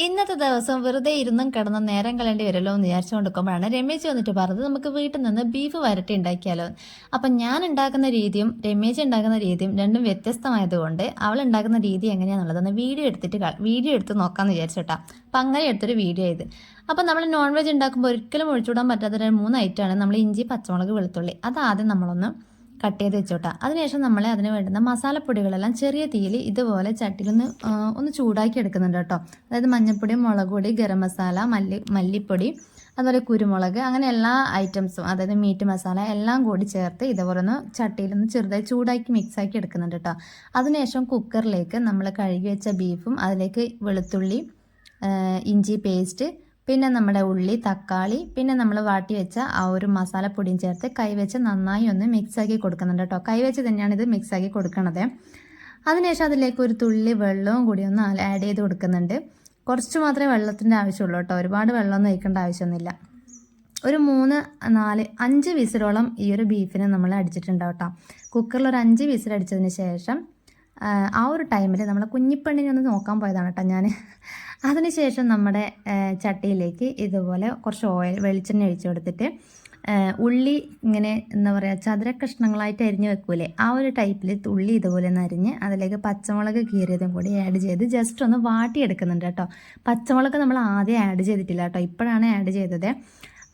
ഇന്നത്തെ ദിവസം വെറുതെ ഇരുന്നും കിടന്ന് നേരം കളയേണ്ടി വരുമല്ലോ എന്ന് വിചാരിച്ചുകൊണ്ടിരിക്കുമ്പോഴാണ് രമേശ് വന്നിട്ട് പറഞ്ഞത് നമുക്ക് വീട്ടിൽ നിന്ന് ബീഫ് വരട്ടി ഉണ്ടാക്കിയാലോ. അപ്പം ഞാൻ ഉണ്ടാക്കുന്ന രീതിയും രമേശ് ഉണ്ടാക്കുന്ന രീതിയും രണ്ടും വ്യത്യസ്തമായതുകൊണ്ട് അവൾ ഉണ്ടാക്കുന്ന രീതി എങ്ങനെയാണെന്നുള്ളതെന്ന് വീഡിയോ എടുത്ത് നോക്കാമെന്ന് വിചാരിച്ചോട്ടാ. അപ്പം അങ്ങനെ എടുത്തൊരു വീഡിയോ ഇത്. അപ്പം നമ്മൾ നോൺ വെജ് ഉണ്ടാക്കുമ്പോൾ ഒരിക്കലും ഒഴിച്ചുവിടാൻ പറ്റാത്ത 3 ഐറ്റമാണ് നമ്മൾ ഇഞ്ചി, പച്ചമുളക്, വെളുത്തുള്ളി. അതാദ്യം നമ്മളൊന്ന് കട്ട് ചെയ്ത് വെച്ചോട്ടാ. അതിനുശേഷം നമ്മൾ അതിന് വേണ്ടുന്ന മസാലപ്പൊടികളെല്ലാം ചെറിയ തീയിൽ ഇതുപോലെ ചട്ടിയിലൊന്ന് ഒന്ന് ചൂടാക്കി എടുക്കുന്നുണ്ട് കേട്ടോ. അതായത് മഞ്ഞൾപ്പൊടി, മുളക് പൊടി, ഗരം മസാല, മല്ലിപ്പൊടി, അതുപോലെ കുരുമുളക്, അങ്ങനെ എല്ലാ ഐറ്റംസും, അതായത് മീറ്റ് മസാല എല്ലാം കൂടി ചേർത്ത് ഇതുപോലെ ഒന്ന് ചട്ടിയിലൊന്ന് ചെറുതായി ചൂടാക്കി മിക്സാക്കി എടുക്കുന്നുണ്ട് കേട്ടോ. അതിനുശേഷം കുക്കറിലേക്ക് നമ്മൾ കഴുകി വെച്ച ബീഫും അതിലേക്ക് വെളുത്തുള്ളി, ഇഞ്ചി പേസ്റ്റ്, പിന്നെ നമ്മുടെ ഉള്ളി, തക്കാളി, പിന്നെ നമ്മൾ വാട്ടി വെച്ച ആ ഒരു മസാലപ്പൊടിയും ചേർത്ത് കൈവച്ച് നന്നായി ഒന്ന് മിക്സാക്കി കൊടുക്കുന്നുണ്ട് കേട്ടോ. കൈവച്ച് തന്നെയാണ് ഇത് മിക്സാക്കി കൊടുക്കണത്. അതിനുശേഷം അതിലേക്ക് ഒരു തുള്ളി വെള്ളവും കൂടി ഒന്ന് ആഡ് ചെയ്ത് കൊടുക്കുന്നുണ്ട്. കുറച്ച് മാത്രമേ വെള്ളത്തിൻ്റെ ആവശ്യമുള്ളൂ കേട്ടോ, ഒരുപാട് വെള്ളമൊന്നും ഒഴിക്കേണ്ട ആവശ്യമൊന്നുമില്ല. ഒരു 3, 4, 5 വിസിലോളം ഈ ഒരു ബീഫിനെ നമ്മൾ അടിച്ചിട്ടുണ്ടാവും കേട്ടോ. കുക്കറിൽ ഒരു 5 വിസിൽ അടിച്ചതിന് ശേഷം ആ ഒരു ടൈമിൽ നമ്മളെ കുഞ്ഞിപ്പെണ്ണിനെ ഒന്ന് നോക്കാൻ പോയതാണ് കേട്ടോ ഞാൻ. അതിനുശേഷം നമ്മുടെ ചട്ടിയിലേക്ക് ഇതുപോലെ കുറച്ച് വെളിച്ചെണ്ണ ഒഴിച്ച് കൊടുത്തിട്ട് ഉള്ളി ഇങ്ങനെ എന്താ പറയുക ചതുര കഷ്ണങ്ങളായിട്ട് അരിഞ്ഞ് വെക്കൂലേ, ആ ഒരു ടൈപ്പിൽ ഉള്ളി ഇതുപോലെ ഒന്ന് അരിഞ്ഞ് അതിലേക്ക് പച്ചമുളക് കീറിയതും കൂടി ആഡ് ചെയ്ത് ജസ്റ്റ് ഒന്ന് വാട്ടിയെടുക്കുന്നുണ്ട് കേട്ടോ. പച്ചമുളക് നമ്മൾ ആദ്യം ആഡ് ചെയ്തിട്ടില്ല കേട്ടോ, ഇപ്പോഴാണ് ആഡ് ചെയ്തത്.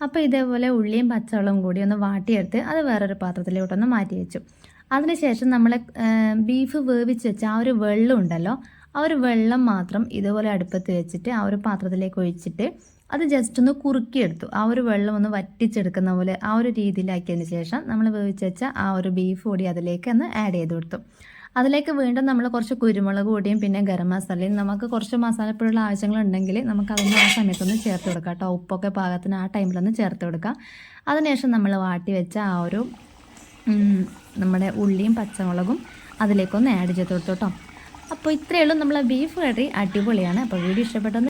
അപ്പോൾ ഇതേപോലെ ഉള്ളിയും പച്ചമുളകും കൂടി ഒന്ന് വാട്ടിയെടുത്ത് അത് വേറൊരു പാത്രത്തിലോട്ടൊന്ന് മാറ്റി വെച്ചു. അതിനുശേഷം നമ്മൾ ബീഫ് വേവിച്ച് വെച്ച ആ ഒരു വെള്ളം ഉണ്ടല്ലോ, ആ ഒരു വെള്ളം മാത്രം ഇതുപോലെ അടുപ്പത്ത് വെച്ചിട്ട് ആ ഒരു പാത്രത്തിലേക്ക് ഒഴിച്ചിട്ട് അത് ജസ്റ്റ് ഒന്ന് കുറുക്കിയെടുത്തു. ആ ഒരു വെള്ളം ഒന്ന് വറ്റിച്ചെടുക്കുന്ന പോലെ ആ ഒരു രീതിയിലാക്കിയതിന് ശേഷം നമ്മൾ വേവിച്ച് വെച്ച ആ ഒരു ബീഫ് കൂടി അതിലേക്ക് ഒന്ന് ആഡ് ചെയ്ത് കൊടുത്തു. അതിലേക്ക് വീണ്ടും നമ്മൾ കുറച്ച് കുരുമുളക് പൊടിയും പിന്നെ ഗരം മസാലയും, നമുക്ക് കുറച്ച് മസാലപ്പൊടിയുള്ള ആവശ്യങ്ങളുണ്ടെങ്കിൽ നമുക്കതൊന്ന് ആ സമയത്തൊന്ന് ചേർത്ത് കൊടുക്കാം കേട്ടോ. ഉപ്പൊക്കെ പാകത്തിന് ആ ടൈമിലൊന്ന് ചേർത്ത് കൊടുക്കാം. അതിനുശേഷം നമ്മൾ വാട്ടി വെച്ച ആ ഒരു നമ്മുടെ ഉള്ളിയും പച്ചമുളകും അതിലേക്കൊന്ന് ആഡ് ചെയ്ത് കൊടുത്തു കേട്ടോ. അപ്പോൾ ഇത്രയേ ഉള്ളൂ നമ്മളെ ബീഫ് കറി. അടിപൊളിയാണ്. അപ്പോൾ വീഡിയോ ഇഷ്ടപ്പെട്ടെന്ന്